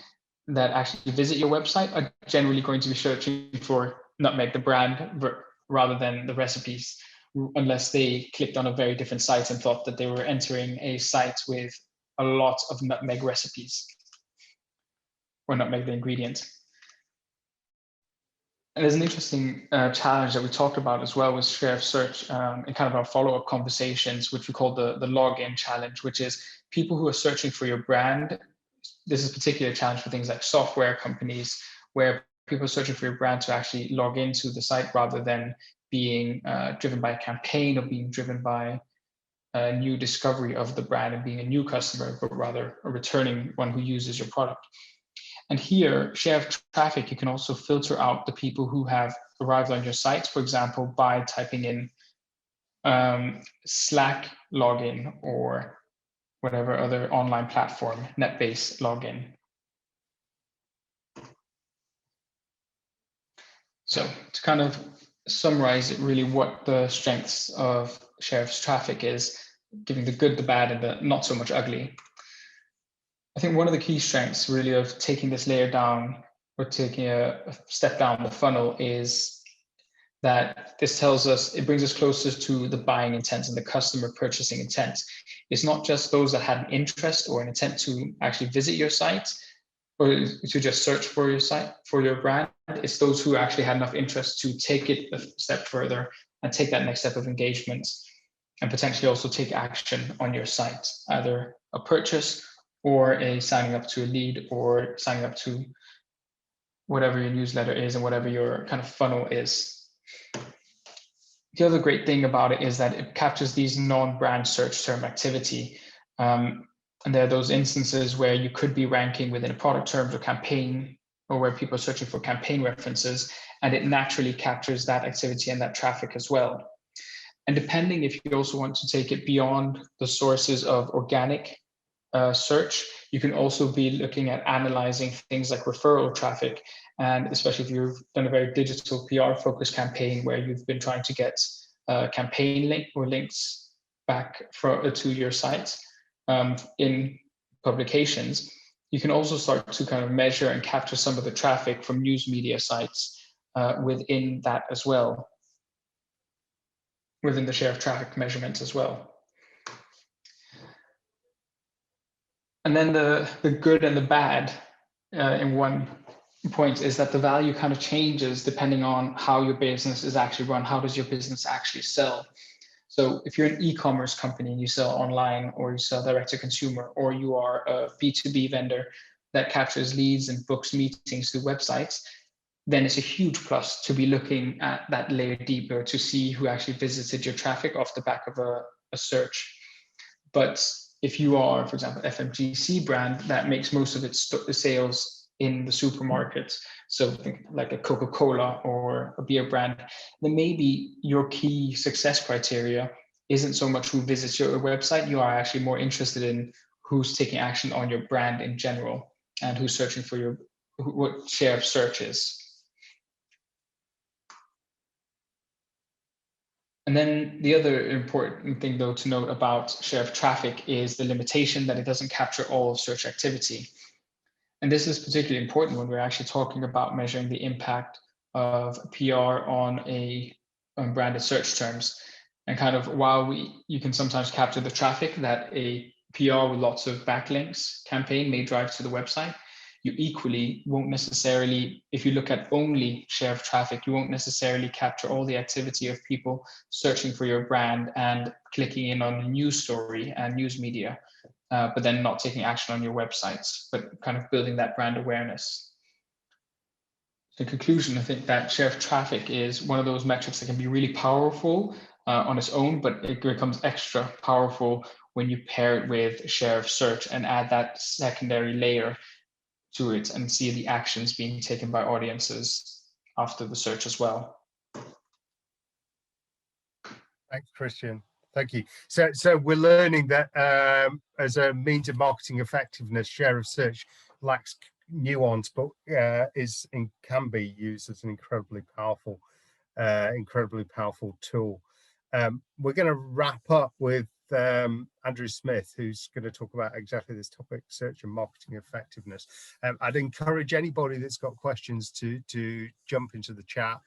that actually visit your website are generally going to be searching for nutmeg, the brand, rather than the recipes, unless they clicked on a very different site and thought that they were entering a site with a lot of nutmeg recipes, or nutmeg the ingredient. And there's an interesting challenge that we talked about as well with share of search in kind of our follow-up conversations, which we call the login challenge, which is people who are searching for your brand. This is a particular challenge for things like software companies, where people are searching for your brand to actually log into the site rather than being driven by a campaign or being driven by a new discovery of the brand and being a new customer, but rather a returning one who uses your product. And here, share of traffic, you can also filter out the people who have arrived on your site, for example, by typing in Slack login or whatever other online platform, net-based login. So to kind of summarize really what the strengths of share of traffic is, giving the good, the bad, and the not so much ugly. I think one of the key strengths really of taking this layer down or taking a step down the funnel is that this tells us, it brings us closer to the buying intent and the customer purchasing intent. It's not just those that had an interest or an intent to actually visit your site or to just search for your site, for your brand. It's those who actually had enough interest to take it a step further and take that next step of engagement and potentially also take action on your site, either a purchase or a signing up to a lead or signing up to whatever your newsletter is and whatever your kind of funnel is. The other great thing about it is that it captures these non-brand search term activity. And there are those instances where you could be ranking within a product terms or campaign, or where people are searching for campaign references, and it naturally captures that activity and that traffic as well. And depending if you also want to take it beyond the sources of organic search, you can also be looking at analyzing things like referral traffic. And especially if you've done a very digital PR focused campaign where you've been trying to get campaign link or links back to your site in publications, you can also start to kind of measure and capture some of the traffic from news media sites within that as well, within the share of traffic measurement as well. And then the good and the bad in one point is that the value kind of changes depending on how your business is actually run. How does your business actually sell? So if you're an e-commerce company and you sell online, or you sell direct to consumer, or you are a B2B vendor that captures leads and books meetings through websites, then it's a huge plus to be looking at that layer deeper to see who actually visited your traffic off the back of a search. But if you are, for example, FMGC brand that makes most of its sales in the supermarkets, so think like a Coca-Cola or a beer brand, then maybe your key success criteria isn't so much who visits your website. You are actually more interested in who's taking action on your brand in general and who's searching for what share of search is. And then the other important thing, though, to note about share of traffic is the limitation that it doesn't capture all of search activity. And this is particularly important when we're actually talking about measuring the impact of PR on branded search terms. And kind of while you can sometimes capture the traffic that a PR with lots of backlinks campaign may drive to the website, you equally won't necessarily, if you look at only share of traffic, you won't necessarily capture all the activity of people searching for your brand and clicking in on the news story and news media, but then not taking action on your websites, but kind of building that brand awareness. In conclusion, I think that share of traffic is one of those metrics that can be really powerful on its own, but it becomes extra powerful when you pair it with share of search and add that secondary layer to it and see the actions being taken by audiences after the search as well. Thanks, Kristian. Thank you. So we're learning that as a means of marketing effectiveness, share of search lacks nuance, but can be used as an incredibly powerful tool. We're going to wrap up with Andrew Smith, who's going to talk about exactly this topic, search and marketing effectiveness. I'd encourage anybody that's got questions to jump into the chat.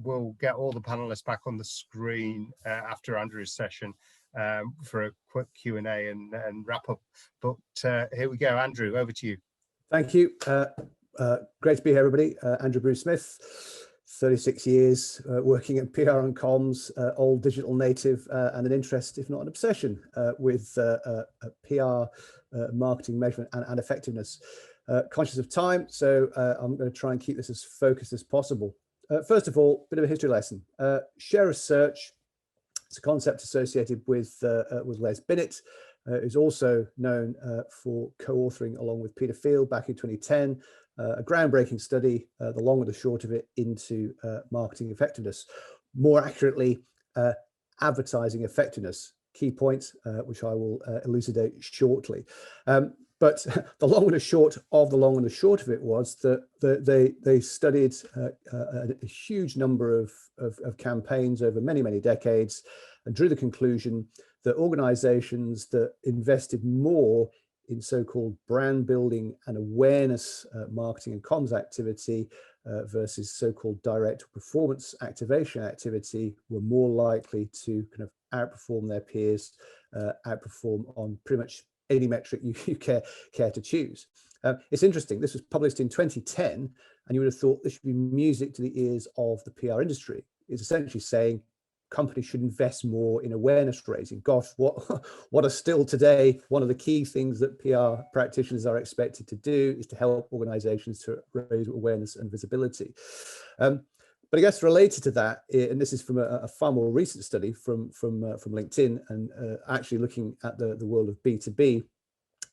We'll get all the panelists back on the screen after Andrew's session for a quick Q&A and wrap up. But here we go. Andrew, over to you. Thank you. Great to be here, everybody. Andrew Bruce Smith, 36 years working in PR and comms, old digital native, and an interest, if not an obsession, with PR, marketing measurement and effectiveness. Conscious of time, so I'm going to try and keep this as focused as possible. First of all, a bit of a history lesson. Share of search, it's a concept associated with Les Binet, who's also known for co-authoring along with Peter Field back in 2010, a groundbreaking study, the long and the short of it, into marketing effectiveness. More accurately, advertising effectiveness. Key points, which I will elucidate shortly. But the long and the short of it was that they studied a huge number of campaigns over many, many decades and drew the conclusion that organizations that invested more in so-called brand building and awareness marketing and comms activity versus so-called direct performance activation activity were more likely to kind of outperform their peers, outperform on pretty much any metric you care to choose. It's interesting, this was published in 2010, and you would have thought this should be music to the ears of the PR industry. It's essentially saying companies should invest more in awareness raising. Gosh, what are still today one of the key things that PR practitioners are expected to do is to help organizations to raise awareness and visibility. But I guess related to that, and this is from a far more recent study from LinkedIn, and actually looking at the world of B2B,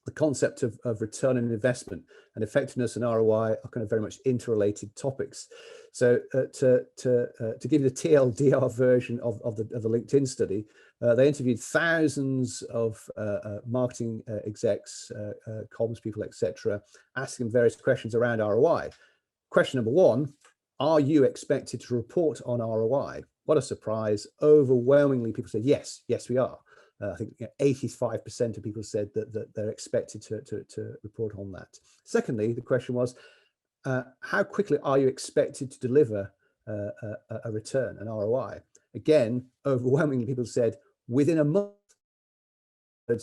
the concept of return on investment and effectiveness and ROI are kind of very much interrelated topics. So to give you the TLDR version of the LinkedIn study, they interviewed thousands of marketing execs, comms people, etc., asking them various questions around ROI. Question number one, are you expected to report on ROI? What a surprise. Overwhelmingly, people said, yes, we are. I think 85% of people said that they're expected to report on that. Secondly, the question was, how quickly are you expected to deliver a return, an ROI? Again, overwhelmingly people said within a month.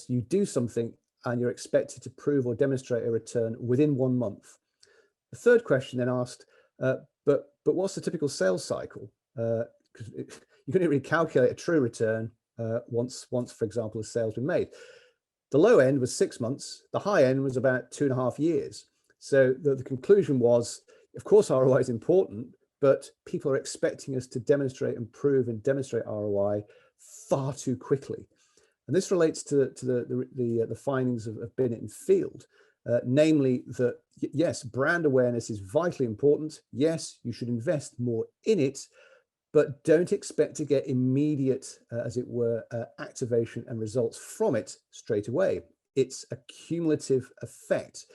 You do something and you're expected to prove or demonstrate a return within 1 month. The third question then asked, but what's the typical sales cycle? Because you couldn't really calculate a true return once, for example, a sale's been made. The low end was 6 months. The high end was about 2.5 years. So the conclusion was, of course, ROI is important, but people are expecting us to demonstrate and prove and demonstrate ROI far too quickly. And this relates to the findings of Binet and Field, namely that, yes, brand awareness is vitally important. Yes, you should invest more in it, but don't expect to get immediate, as it were, activation and results from it straight away. It's a cumulative effect,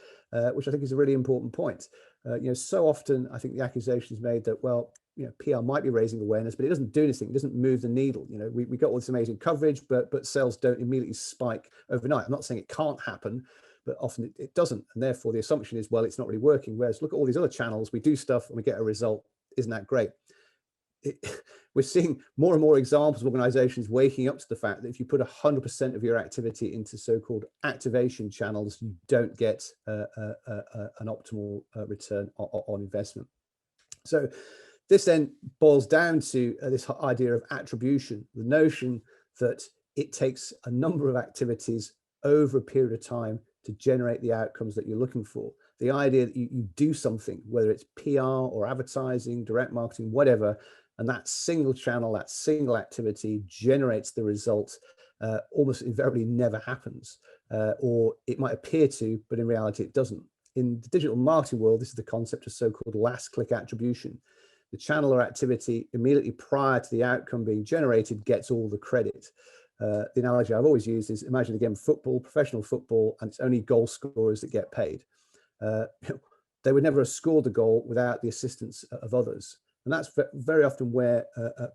which I think is a really important point. So often I think the accusation is made that, well, PR might be raising awareness, but it doesn't do anything. It doesn't move the needle. We got all this amazing coverage, but sales don't immediately spike overnight. I'm not saying it can't happen, but often it doesn't. And therefore the assumption is, well, it's not really working. Whereas look at all these other channels, we do stuff and we get a result. Isn't that great? We're seeing more and more examples of organizations waking up to the fact that if you put 100% of your activity into so-called activation channels, you don't get an optimal return on investment. So this then boils down to this idea of attribution, the notion that it takes a number of activities over a period of time to generate the outcomes that you're looking for. The idea that you do something, whether it's PR or advertising, direct marketing, whatever, and that single channel, that single activity generates the result, almost invariably never happens, or it might appear to, but in reality it doesn't. In the digital marketing world, this is the concept of so-called last click attribution. The channel or activity immediately prior to the outcome being generated gets all the credit. The analogy I've always used is, imagine again football, professional football, and it's only goal scorers that get paid. They would never have scored the goal without the assistance of others. And that's very often where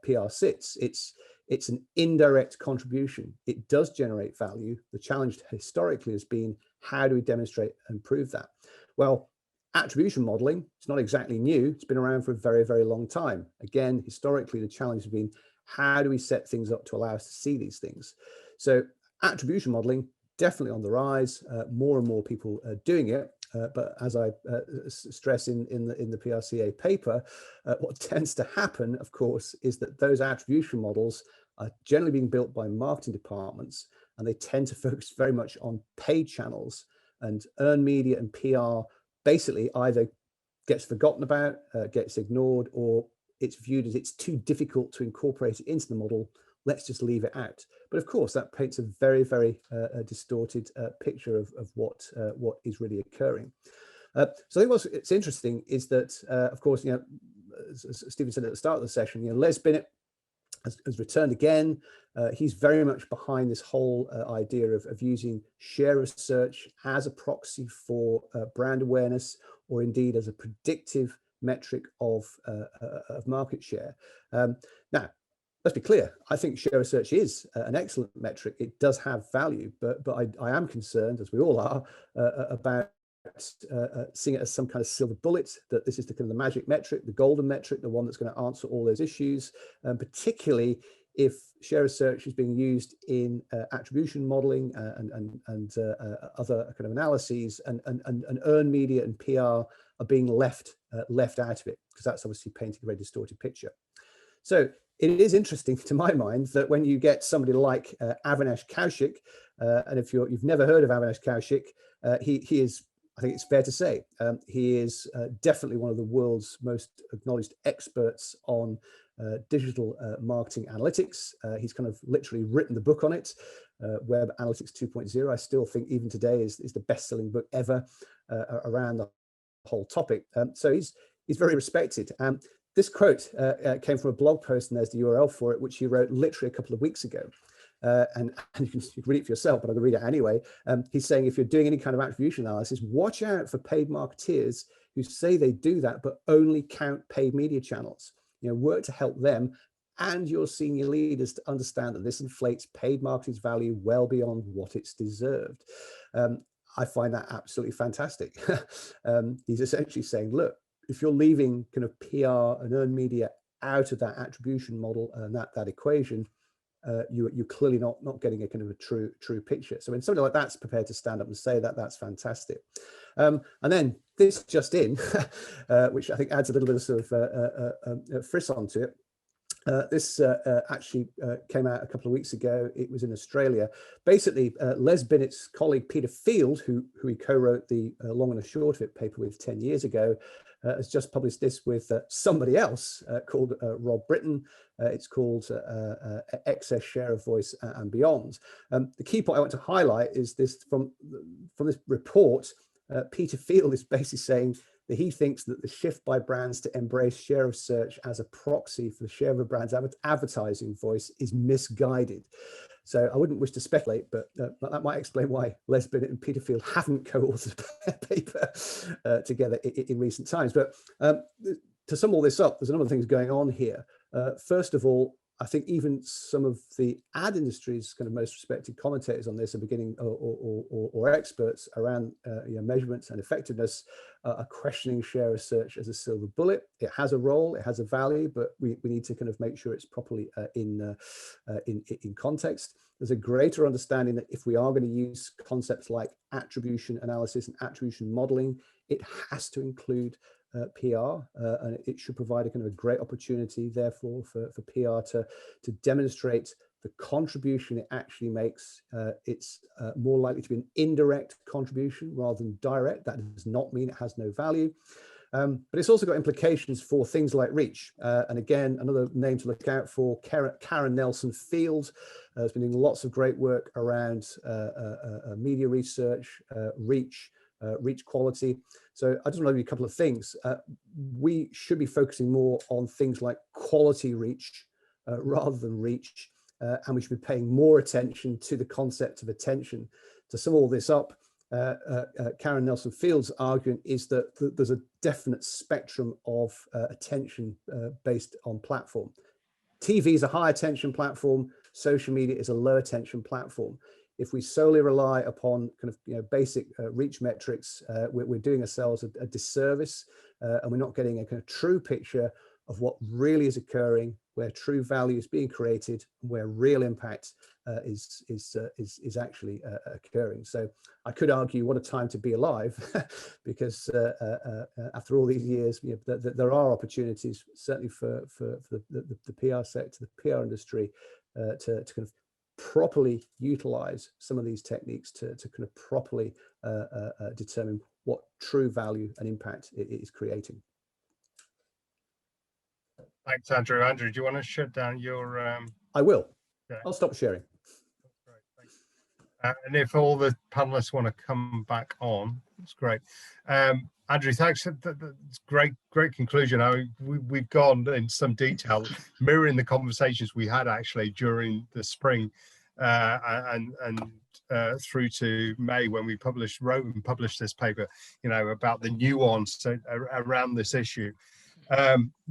PR sits. It's an indirect contribution. It does generate value. The challenge historically has been, how do we demonstrate and prove that? Well, attribution modeling, it's not exactly new. It's been around for a very, very long time. Again, historically, the challenge has been, how do we set things up to allow us to see these things? So attribution modeling, definitely on the rise, more and more people are doing it. But as I stress in the PRCA paper, what tends to happen, of course, is that those attribution models are generally being built by marketing departments, and they tend to focus very much on paid channels, and earned media and PR basically either gets forgotten about, gets ignored, or it's viewed as it's too difficult to incorporate it into the model. Let's just leave it out. But of course, that paints a very, very distorted picture of what is really occurring. So I think what's interesting is that, of course, as Stephen said at the start of the session, Les Binet has returned again. He's very much behind this whole idea of using share of search as a proxy for brand awareness, or indeed as a predictive metric of market share. Now, let's be clear, I think share of search is an excellent metric. It does have value, but I am concerned, as we all are, about seeing it as some kind of silver bullet, that this is the kind of the magic metric, the golden metric, the one that's going to answer all those issues, particularly if share of search is being used in attribution modeling and other kind of analyses, and earned media and PR are being left out of it, because that's obviously painting a very distorted picture. So it is interesting to my mind that when you get somebody like Avinash Kaushik, and if you've never heard of Avinash Kaushik, he is, I think it's fair to say, he is definitely one of the world's most acknowledged experts on digital marketing analytics. He's kind of literally written the book on it. Web Analytics 2.0. I still think even today is the best-selling book ever around the whole topic. So he's very respected. This quote came from a blog post, and there's the URL for it, which he wrote literally a couple of weeks ago. And you can read it for yourself, but I'm going to read it anyway. He's saying if you're doing any kind of attribution analysis, watch out for paid marketeers who say they do that, but only count paid media channels. Work to help them and your senior leaders to understand that this inflates paid marketing's value well beyond what it's deserved. I find that absolutely fantastic. He's essentially saying, look, if you're leaving kind of PR and earned media out of that attribution model and that equation, you're clearly not getting a kind of a true picture. So when somebody like that's prepared to stand up and say that, that's fantastic. And then this just in, which I think adds a little bit of sort of frisson to it. This actually came out a couple of weeks ago. It was in Australia. Basically, Les Binnett's colleague Peter Field, who he co-wrote the long and the short of it paper with 10 years ago, has just published this with somebody else called Rob Britton. It's called Excess Share of Voice and Beyond. The key point I want to highlight is this from this report. Peter Field is basically saying that he thinks that the shift by brands to embrace share of search as a proxy for the share of a brand's advertising voice is misguided. So I wouldn't wish to speculate, but that might explain why Les Binnett and Peter Field haven't co-authored a paper together in recent times. But to sum all this up, there's a number of things going on here. First of all, I think even some of the ad industry's kind of most respected commentators on this are beginning, or experts around measurements and effectiveness, are questioning share of search as a silver bullet. It has a role, it has a value, but we need to kind of make sure it's properly in context. There's a greater understanding that if we are going to use concepts like attribution analysis and attribution modeling, it has to include PR, and it should provide a kind of a great opportunity, therefore, for PR to demonstrate the contribution it actually makes. It's more likely to be an indirect contribution rather than direct. That does not mean it has no value. But it's also got implications for things like reach. And again, another name to look out for, Karen Nelson Field has been doing lots of great work around media research, reach quality. So I just want to give you a couple of things. We should be focusing more on things like quality reach rather than reach, and we should be paying more attention to the concept of attention. To sum all this up, Karen Nelson Field's argument is that there's a definite spectrum of attention based on platform. TV is a high attention platform, social media is a low attention platform. If we solely rely upon kind of basic reach metrics, we're doing ourselves a disservice, and we're not getting a kind of true picture of what really is occurring, where true value is being created, where real impact is actually occurring. So I could argue what a time to be alive, because after all these years, there are opportunities certainly for the PR sector, the PR industry, to kind of properly utilize some of these techniques to kind of properly determine what true value and impact it is creating. Thanks, Andrew. Andrew, do you want to shut down your... I will. Yeah. I'll stop sharing. That's great. Thanks. And if all the panelists want to come back on, that's great. Andrew, thanks. That's great conclusion. We've gone in some detail, mirroring the conversations we had actually during the spring and through to May, when we wrote and published this paper, about the nuance around this issue.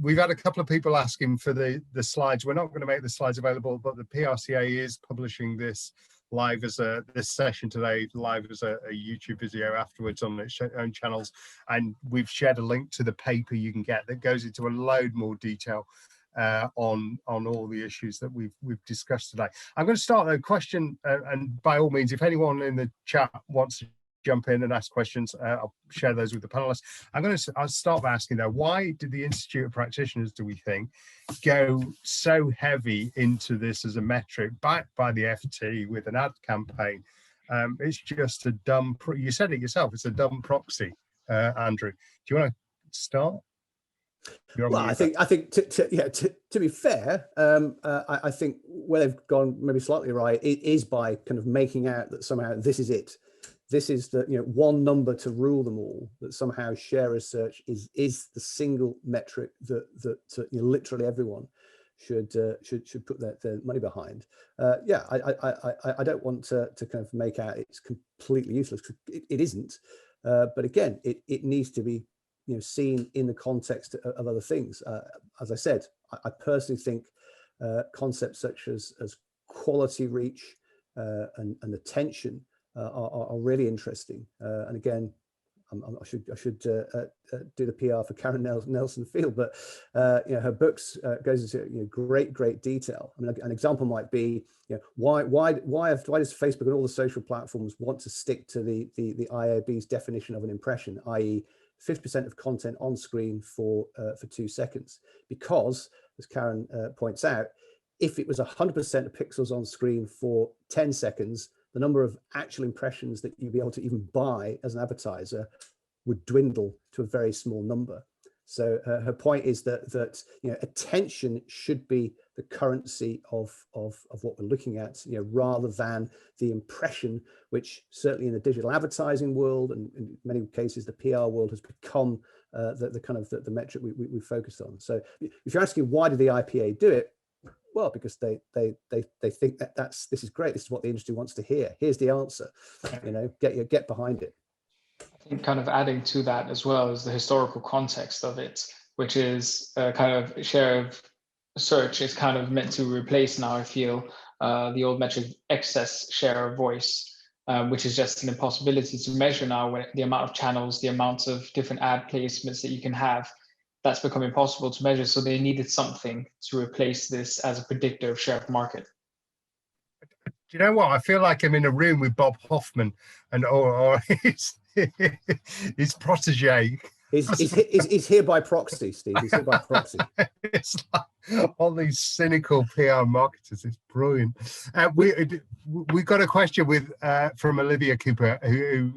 We've had a couple of people asking for the slides. We're not going to make the slides available, but the PRCA is publishing this live as this session today live as a YouTube video afterwards on its own channels, and we've shared a link to the paper you can get that goes into a load more detail on all the issues that we've discussed today. I'm going to start a question, and by all means, if anyone in the chat wants to jump in and ask questions, I'll share those with the panelists. I'll start by asking though, why did the Institute of Practitioners, do we think, go so heavy into this as a metric, backed by the FT with an ad campaign? It's just a dumb, you said it yourself, it's a dumb proxy. Andrew, do you want to start? You're Well, I think to be fair, I think where they've gone maybe slightly right is by kind of making out that somehow this is it. This is the one number to rule them all. That somehow share of search is the single metric that literally everyone should put their money behind. I don't want to kind of make out it's completely useless. It isn't, but again, it needs to be seen in the context of other things. As I said, I personally think concepts such as quality reach and attention are really interesting. And again, I should do the PR for Karen Nelson Field, but her books goes into great detail. I mean, an example might be why does Facebook and all the social platforms want to stick to the IAB's definition of an impression, i.e. 50% of content on screen for 2 seconds? Because, as Karen points out, if it was 100% of pixels on screen for 10 seconds, the number of actual impressions that you'd be able to even buy as an advertiser would dwindle to a very small number. So her point is that attention should be the currency of what we're looking at, rather than the impression, which certainly in the digital advertising world and in many cases the PR world has become the kind of the metric we focus on. So if you're asking why did the IPA do it, well, because they think this is great. This is what the industry wants to hear. Here's the answer. Get behind it. I think kind of adding to that as well is the historical context of it, which is kind of share of search is kind of meant to replace now, I feel, the old metric excess share of voice, which is just an impossibility to measure now when the amount of channels, the amount of different ad placements that you can have. That's become impossible to measure. So they needed something to replace this as a predictor of share of market. Do you know what? I feel like I'm in a room with Bob Hoffman or his protege. He's here by proxy, Steve. He's here by proxy. It's like all these cynical PR marketers. It's brilliant. We got a question from Olivia Cooper, who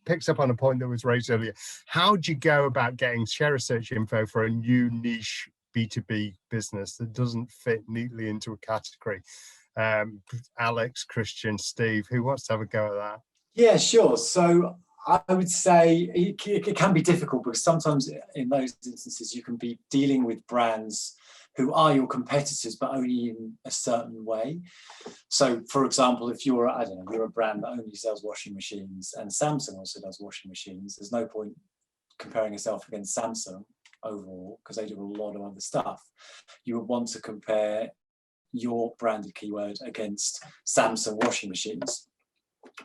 picks up on a point that was raised earlier. How do you go about getting share of search info for a new niche B2B business that doesn't fit neatly into a category? Alex, Kristian, Steve, who wants to have a go at that? Yeah, sure. So I would say it can be difficult because sometimes in those instances you can be dealing with brands who are your competitors, but only in a certain way. So, for example, if you're a brand that only sells washing machines and Samsung also does washing machines, there's no point comparing yourself against Samsung overall because they do a lot of other stuff. You would want to compare your branded keyword against Samsung washing machines,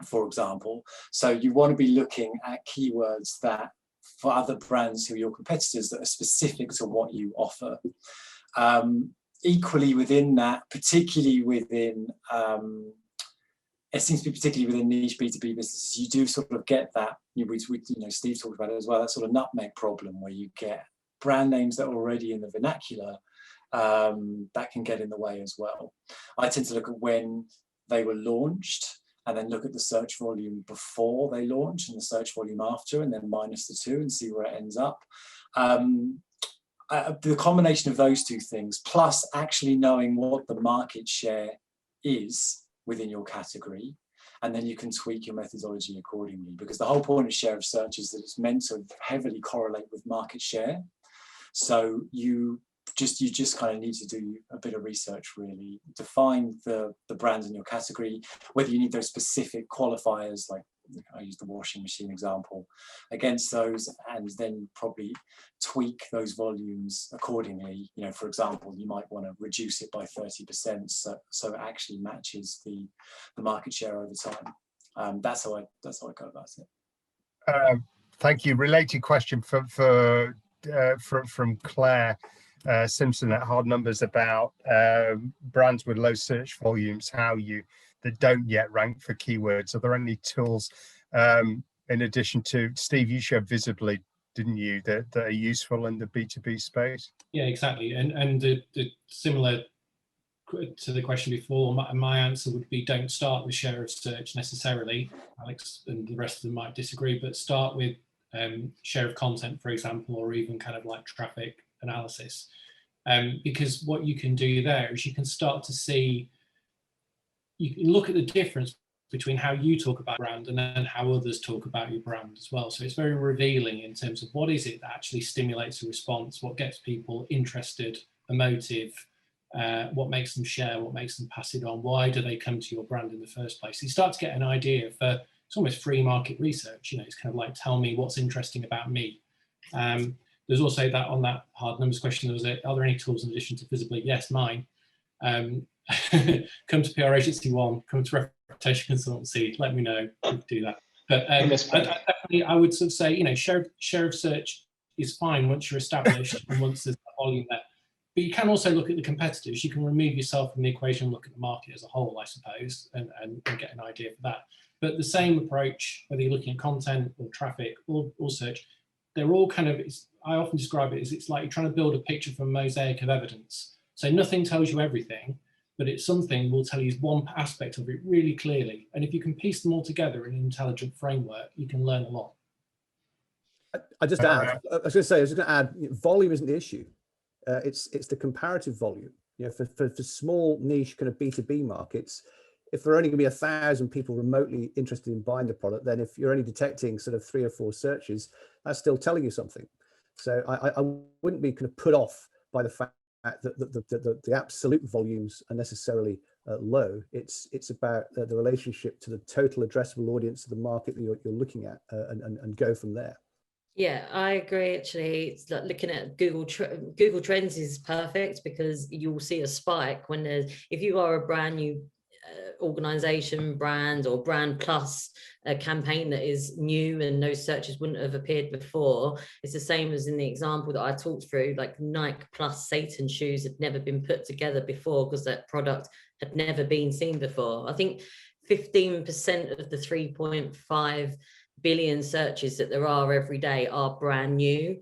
for example. So you want to be looking at keywords that for other brands who are your competitors that are specific to what you offer. Equally within that, particularly within, it seems to be particularly within niche B2B businesses, you do sort of get that, Steve talked about it as well, that sort of nutmeg problem where you get brand names that are already in the vernacular that can get in the way as well. I tend to look at when they were launched and then look at the search volume before they launch and the search volume after, and then minus the two and see where it ends up. The combination of those two things, plus actually knowing what the market share is within your category, and then you can tweak your methodology accordingly, because the whole point of share of search is that it's meant to heavily correlate with market share. So you just kind of need to do a bit of research, really, to find the brands in your category, whether you need those specific qualifiers, like I used the washing machine example, against those, and then probably tweak those volumes accordingly. For example, you might want to reduce it by 30% so it actually matches the market share over time. That's how I go about it. Thank you. Related question from Claire Simpson at Hard Numbers about brands with low search volumes, that don't yet rank for keywords. Are there any tools in addition to, Steve, you showed Visibly, didn't you, that are useful in the B2B space? Yeah, exactly. And the similar to the question before, my answer would be don't start with share of search necessarily. Alex and the rest of them might disagree, but start with share of content, for example, or even kind of like traffic analysis. Because what you can do there is you can start to see, you can look at the difference between how you talk about brand and then how others talk about your brand as well. So it's very revealing in terms of what is it that actually stimulates a response, what gets people interested, emotive, what makes them share, what makes them pass it on, why do they come to your brand in the first place. You start to get an idea for, it's almost free market research, you know, it's kind of like, tell me what's interesting about me. There's also that on that hard numbers question, there was are there any tools in addition to Visibly? Yes, mine. Come to PR Agency 1, come to Reputation Consultancy, let me know, we can do that. But I would sort of say, you know, share of search is fine once you're established and once there's a volume there. But you can also look at the competitors. You can remove yourself from the equation and look at the market as a whole, I suppose, and get an idea for that. But the same approach, whether you're looking at content or traffic or search, they're all kind of, I often describe it as it's like you're trying to build a picture from a mosaic of evidence. So nothing tells you everything, but it's something will tell you one aspect of it really clearly. And if you can piece them all together in an intelligent framework, you can learn a lot. I was going to add, volume isn't the issue. It's the comparative volume. You know, for small niche kind of B2B markets, if there are only going to be 1,000 people remotely interested in buying the product, then if you're only detecting sort of 3 or 4 searches, that's still telling you something. So I wouldn't be kind of put off by the fact that the absolute volumes are necessarily low. It's about the relationship to the total addressable audience of the market that you're looking at, and go from there. Yeah, I agree. Actually, it's like looking at Google Trends is perfect because you'll see a spike when if you are a brand new organization, brand or brand plus a campaign that is new and no searches wouldn't have appeared before. It's the same as in the example that I talked through, like Nike plus Satan shoes had never been put together before because that product had never been seen before. I think 15% of the 3.5 billion searches that there are every day are brand new.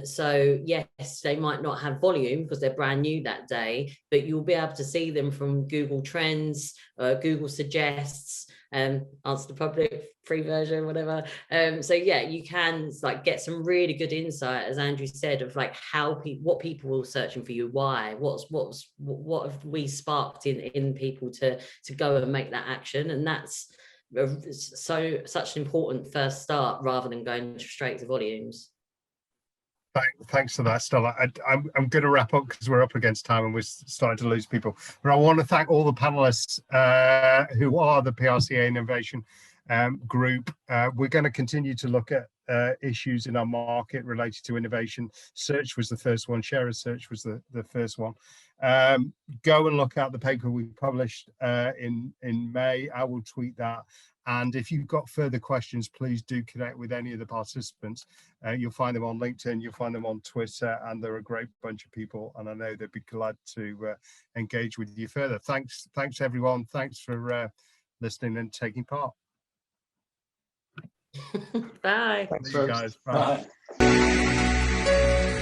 So yes, they might not have volume because they're brand new that day, but you'll be able to see them from Google Trends, Google Suggests, AnswerThePublic free version, whatever. So yeah, you can like get some really good insight, as Andrew said, of like what people are searching for you, why, what have we sparked in people to go and make that action, and that's such an important first start rather than going straight to volumes. Thanks for that, Stella. I'm going to wrap up because we're up against time and we're starting to lose people. But I want to thank all the panelists who are the PRCA Innovation group. We're going to continue to look at issues in our market related to innovation. Search was the first one. Share of search was the first one. Go and look at the paper we published in May. I will tweet that. And if you've got further questions, please do connect with any of the participants. You'll find them on LinkedIn, you'll find them on Twitter, and they're a great bunch of people. And I know they'd be glad to engage with you further. Thanks everyone. Thanks for listening and taking part. Bye. Thanks, guys. Bye. Bye.